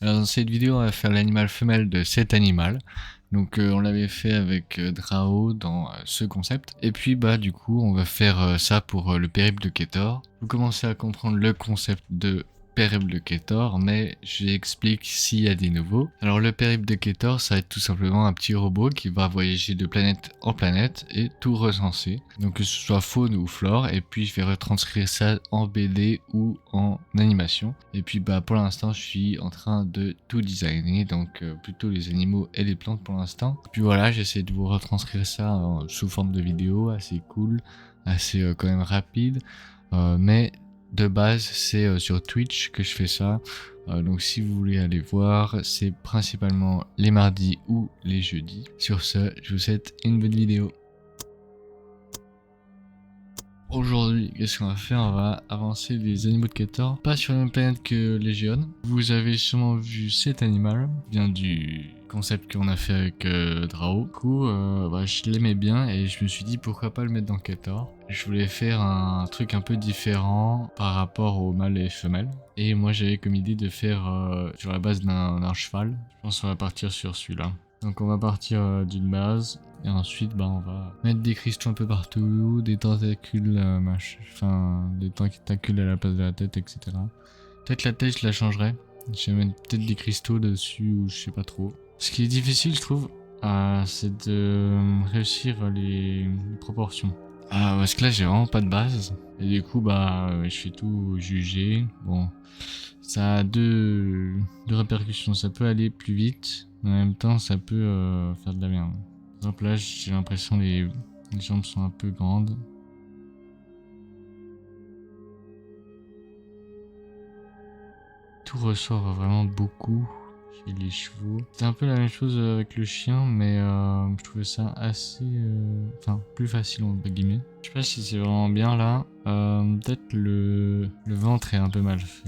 Alors dans cette vidéo, on va faire l'animal femelle de cet animal. Donc on l'avait fait avec Drao dans ce concept. Et puis bah du coup, on va faire ça pour le périple de Ketor. Vous commencez à comprendre le concept de périple de Ketor, mais j'explique s'il y a des nouveaux. Alors le périple de Ketor, ça va être tout simplement un petit robot qui va voyager de planète en planète et tout recenser. Donc que ce soit faune ou flore, et puis je vais retranscrire ça en BD ou en animation. Et puis bah pour l'instant je suis en train de tout designer, donc plutôt les animaux et les plantes pour l'instant. Puis voilà, j'essaie de vous retranscrire ça sous forme de vidéo, assez cool, assez quand même rapide, mais de base c'est sur Twitch que je fais ça. Donc si vous voulez aller voir, c'est principalement les mardis ou les jeudis. Sur ce, je vous souhaite une bonne vidéo. Aujourd'hui, qu'est-ce qu'on va faire? On va avancer les animaux de Ketor, pas sur la même planète que Légion. Vous avez sûrement vu cet animal, vient du concept qu'on a fait avec Drao. Du coup, bah, je l'aimais bien et je me suis dit pourquoi pas le mettre dans Ketor. Je voulais faire un truc un peu différent par rapport aux mâles et femelles. Et moi j'avais comme idée de faire sur la base d'un cheval. Je pense qu'on va partir sur celui-là. Donc on va partir d'une base. Et ensuite, bah, on va mettre des cristaux un peu partout, des tentacules, enfin, des tentacules à la place de la tête, etc. Peut-être la tête, je la changerai. Je vais mettre peut-être des cristaux dessus, ou je sais pas trop. Ce qui est difficile, je trouve, c'est de réussir les proportions. Parce que là, j'ai vraiment pas de base. Et du coup, bah, je fais tout juger. Bon, ça a deux répercussions. Ça peut aller plus vite, mais en même temps, ça peut faire de la merde. Par exemple là j'ai l'impression les jambes sont un peu grandes. Tout ressort vraiment beaucoup chez les chevaux. C'est un peu la même chose avec le chien, mais je trouvais ça assez... Enfin, plus facile entre guillemets. Je sais pas si c'est vraiment bien là. Peut-être le ventre est un peu mal fait.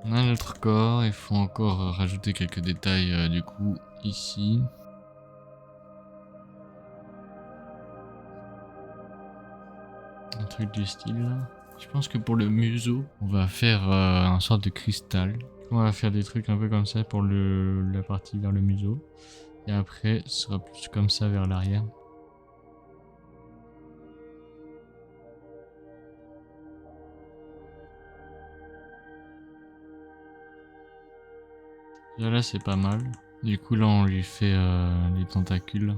On a notre corps, il faut encore rajouter quelques détails du coup ici. Un truc du style là. Je pense que pour le museau, on va faire un sorte de cristal. On va faire des trucs un peu comme ça pour la partie vers le museau. Et après, ce sera plus comme ça vers l'arrière. Déjà là, c'est pas mal. Du coup, là, on lui fait les tentacules.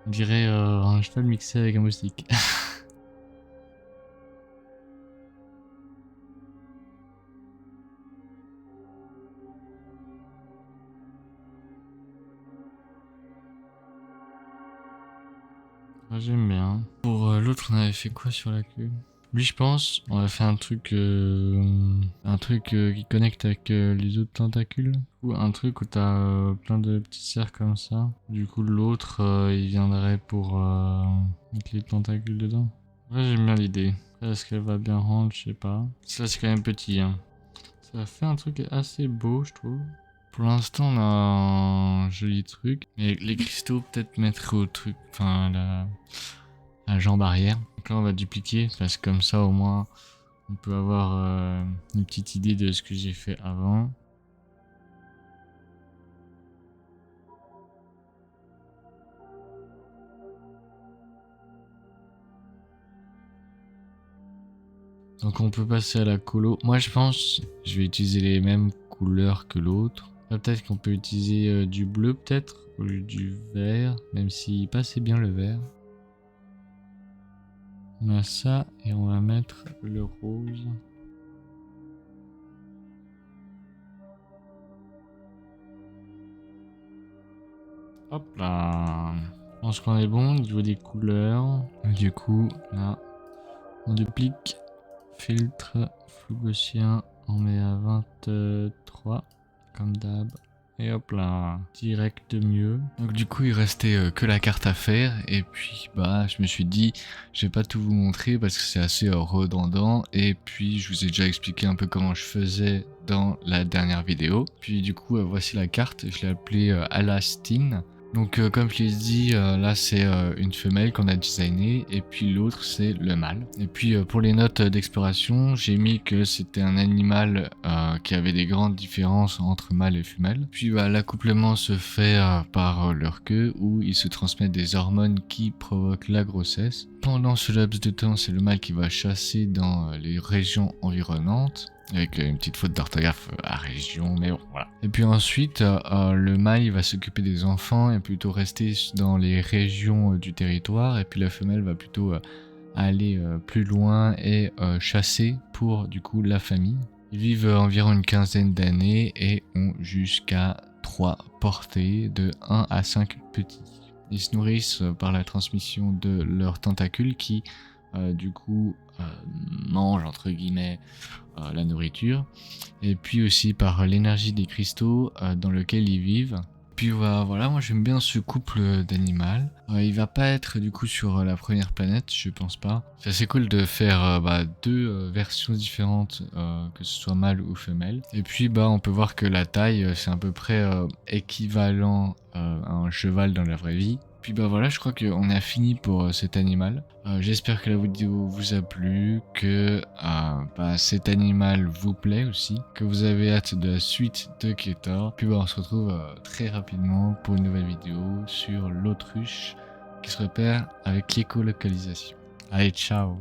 On dirait un cheval mixé avec un moustique. J'aime bien. Pour l'autre, on avait fait quoi sur la queue? Lui, je pense, on a fait un truc qui connecte avec les autres tentacules. Ou un truc où t'as plein de petits cercles comme ça. Du coup, l'autre, il viendrait pour mettre les tentacules dedans. Ouais, j'aime bien l'idée. Après, est-ce qu'elle va bien rendre? Je sais pas. Ça, c'est quand même petit, hein. Ça fait un truc assez beau, je trouve. Pour l'instant, on a un joli truc. Mais les cristaux, peut-être mettre au truc, enfin, la jambe arrière. Donc là, on va dupliquer parce que comme ça, au moins, on peut avoir une petite idée de ce que j'ai fait avant. Donc on peut passer à la colo. Moi, je pense, je vais utiliser les mêmes couleurs que l'autre. Là, peut-être qu'on peut utiliser du bleu, peut-être, au lieu du vert, même s'il passait bien le vert. On a ça et on va mettre le rose. Hop là. Je pense qu'on est bon au niveau des couleurs. Du coup, là, on duplique. Filtre, flou gaussien, on met à 23, comme d'hab. Et hop là, direct de mieux. Donc du coup il restait que la carte à faire et puis bah je me suis dit je vais pas tout vous montrer parce que c'est assez redondant et puis je vous ai déjà expliqué un peu comment je faisais dans la dernière vidéo. Puis du coup voici la carte, je l'ai appelée Alastine. Donc comme je l'ai dit, là c'est une femelle qu'on a designée et puis l'autre c'est le mâle. Et puis pour les notes d'exploration, j'ai mis que c'était un animal qui avait des grandes différences entre mâle et femelle. Puis bah, l'accouplement se fait par leur queue où ils se transmettent des hormones qui provoquent la grossesse. Pendant ce laps de temps, c'est le mâle qui va chasser dans les régions environnantes. Avec une petite faute d'orthographe à région, mais bon, voilà. Et puis ensuite, le mâle il va s'occuper des enfants et plutôt rester dans les régions du territoire. Et puis la femelle va plutôt aller plus loin et chasser pour du coup la famille. Ils vivent environ une quinzaine d'années et ont jusqu'à 3 portées de 1 à 5 petits. Ils se nourrissent par la transmission de leurs tentacules qui du coup mangent entre guillemets la nourriture et puis aussi par l'énergie des cristaux dans lequel ils vivent. Puis voilà, moi j'aime bien ce couple d'animal. Il va pas être du coup sur la première planète, je pense pas. C'est assez cool de faire deux versions différentes, que ce soit mâle ou femelle. Et puis bah on peut voir que la taille c'est à peu près équivalent à un cheval dans la vraie vie. Puis bah voilà, je crois qu'on a fini pour cet animal. J'espère que la vidéo vous a plu, que cet animal vous plaît aussi, que vous avez hâte de la suite de Keter. Puis bah on se retrouve très rapidement pour une nouvelle vidéo sur l'autruche qui se repère avec l'écolocalisation. Allez, ciao!